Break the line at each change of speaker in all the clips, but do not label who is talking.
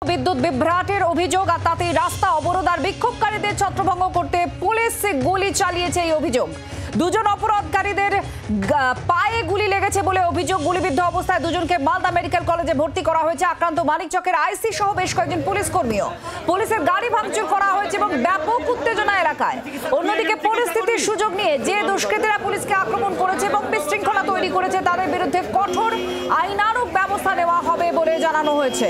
বিদ্যুৎ বিভ্রাটের অভিযোগ আর তাতেই রাস্তা অবরোধ আর বিক্ষোভকারীদের ছত্রভঙ্গ করতে পুলিশ গুলি চালিয়েছে এই অভিযোগ। দুজন অপরাধকারীদের পায়ে গুলি লেগেছে বলে অভিযোগ। গুলিবিদ্ধ অবস্থায় দুজনকে মালদা মেডিকেল কলেজে ভর্তি করা হয়েছে। আক্রান্ত মানিকচকের আইসি সহ বেশ কয়েকজন পুলিশ কর্মীও। পুলিশের গাড়ি ভাঙচুর করা হয়েছে এবং ব্যাপক উত্তেজনা এলাকায়। অন্যদিকে পরিস্থিতির সুযোগ নিয়ে যে দুষ্কৃতীরা পুলিশকে আক্রমণ করেছে এবং বিশৃঙ্খলা তৈরি করেছে তাদের বিরুদ্ধে কঠোর আইনানুগ ব্যবস্থা নেওয়া হবে বলে জানানো হয়েছে।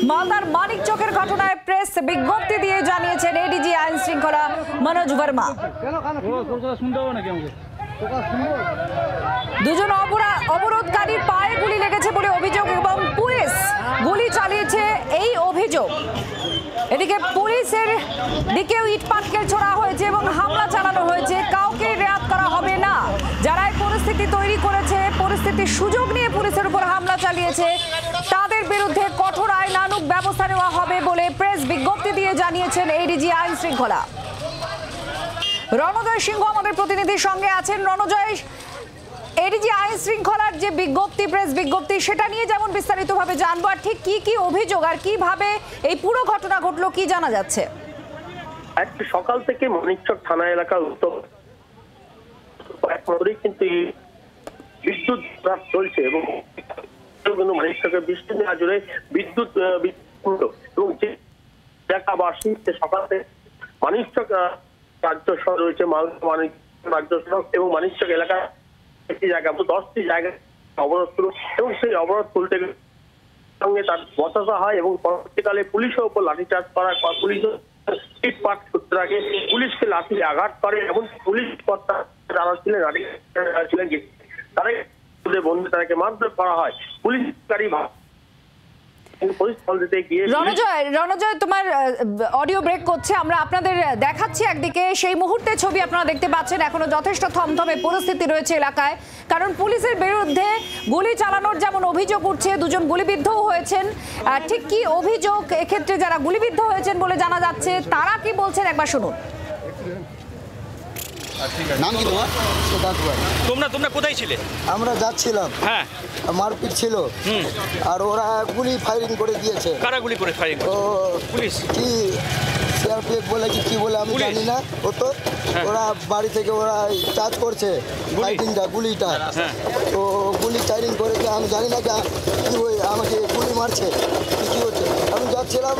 মালদার মানিকচকের ঘটনায় প্রেস বিজ্ঞপ্তি দিয়ে জানিয়েছেন এডিজি আইন শৃঙ্খলা মনোজ বর্মা। দুজন অবরোধকারীর পায়ে গুলি লেগেছে বলে অভিযোগ এবং পুলিশ গুলি চালিয়েছে এই অভিযোগ। এদিকে পুলিশের দিকেও ইট পাটকেল ছোড়া হয়েছে এবং হামলা চালানো হয়েছে। কাউকে রেয়াত করা হবে না। যারা এই পরিস্থিতি তৈরি করেছে, পরিস্থিতির সুযোগ নিয়ে পুলিশের উপর হামলা চালিয়েছে, তাদের বিরুদ্ধে কঠোর আইনানুগ ব্যবস্থা নেওয়া হবে বলে প্রেস বিজ্ঞপ্তি দিয়ে জানিয়েছেন এডিজি আইন শৃঙ্খলা। রণজয় সিংহ আমাদের প্রতিনিধির সঙ্গে আছেন। রণজয়, এডিজি আইন শৃঙ্খলার যে বিজ্ঞপ্তি, প্রেস বিজ্ঞপ্তি, সেটা নিয়ে যেমন বিস্তারিতভাবে জানবো, আর ঠিক কি কি অভিযোগ আর কিভাবে এই পুরো ঘটনা ঘটলো কি জানা যাচ্ছে?
আজকে সকাল থেকে মানিকচক থানা এলাকার উত্তর কিন্তু বিদ্যুৎ চলছে এবং মানিকচকের বিস্তীর্ণ জুড়ে বিদ্যুৎ এবং যে এলাকাবাসী সকাল থেকে মানিকচক রাজ্য সড়ক রয়েছে, মালদা মানিকচক রাজ্য সড়ক এবং মানিকচক এলাকা একটি জায়গা 10টি জায়গায় অবরোধ শুরু এবং সেই অবরোধ তুলতে সঙ্গে তার বচসা হয় এবং পরবর্তীকালে পুলিশের উপর লাঠিচার্জ করা, পুলিশ ইটপাট ছুটতে থাকে, পুলিশকে লাঠি আঘাত করে এবং পুলিশ কর্তা যারা ছিলেন তারা বন্ধু তাদেরকে মারধর করা হয়। পুলিশকারী
রণজয়, তোমার অডিও ব্রেক করছে, আমরা আপনাদের দেখাচ্ছি একদিকে। সেই মুহূর্তে ছবি আপনারা দেখতে পাচ্ছেন। এখনো যথেষ্ট থমথমে পরিস্থিতি রয়েছে এলাকায়, কারণ পুলিশের বিরুদ্ধে গুলি চালানোর যেমন অভিযোগ উঠছে, দুজন গুলিবিদ্ধও হয়েছেন। ঠিক কি অভিযোগ এক্ষেত্রে? যারা গুলিবিদ্ধ হয়েছেন বলে জানা যাচ্ছে তারা কি বলছেন একবার শুনুন।
নাম কি তোমার?
তোমরা কোথায় ছিলে?
আমরা যাচ্ছিলাম, হ্যাঁ মারপিট ছিল আর ওরা গুলি ফায়ারিং করে দিয়েছে।
কারা গুলি করে ফায়ারিং? ও পুলিশ
কি সিআরপিএফ বলে কি বলে আমি জানি না। ও তো ওরা বাড়ি থেকে ওরা চার্জ করছে ফাইটিংটা, গুলিটা। তো গুলি ফায়ারিং করেছে, আমি জানি না কি ওই আমাকে গুলি মারছে কি হচ্ছে। আমি যাচ্ছিলাম,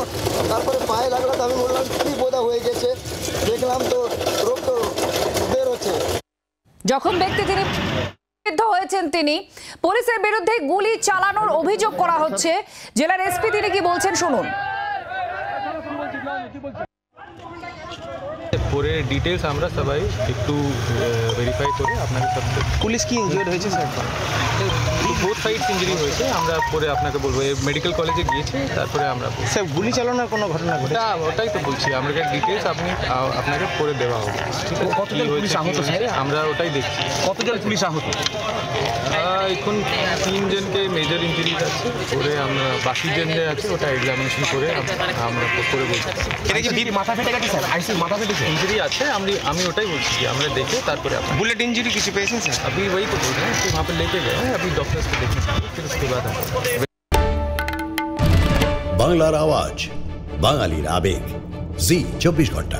তারপরে পায়ে লাগলো, তো আমি বললাম কি বোধা হয়ে গেছে, দেখলাম তো রক্ত বের হচ্ছে।
যখন ব্যক্তি তিনি হয়েছেন, তিনি পুলিশের বিরুদ্ধে গুলি চালানোর অভিযোগ করা হচ্ছে। জেলার এসপি তিনি কি বলছেন শুনুন।
পরে ডিটেলস আমরা সবাই একটু ভেরিফাই করে আপনাকে সব।
পুলিশ কি ইনজুর্ড হয়েছে স্যার?
বোথ সাইডস ইনজুরি হয়েছে, আমরা পরে আপনাকে বলবো। মেডিকেল কলেজে গিয়েছে, তারপরে আমরা
স্যার গুলি চালানোর কোনো ঘটনা ঘটেছে?
ওটাই তো বলছি, আমাকে ডিটেলস আপনাকে পরে দেওয়া হবে। ঠিক আছে,
কতজন পুলিশ আহত স্যার?
আমরা ওটাই দেখছি।
কতজন পুলিশ আহত?
এখন 3 জনকে মেজর ইঞ্জুরিজ আছে, পরে আমরা বাকি জনদের আছে ওটা এক্সামিনেশন করে আমরা পরে বলছি।
এটা কি মাথা ফেটে গেছে স্যার? আইসি মাথা ফেটেছে?
इंजरी আছে, আমি ওটাই বলছি যে আমরা দেখে তারপরে আপনার
बुलेट इंजरी किसी पेशेंट है?
अभी वही तो बोल रहे हैं कि वहाँ पे लेके गए हैं, अभी डॉक्टर्स को देखने फिर उसके बाद
বাংলার আওয়াজ, বাঙালির আবেগ, জি 24 ঘন্টা।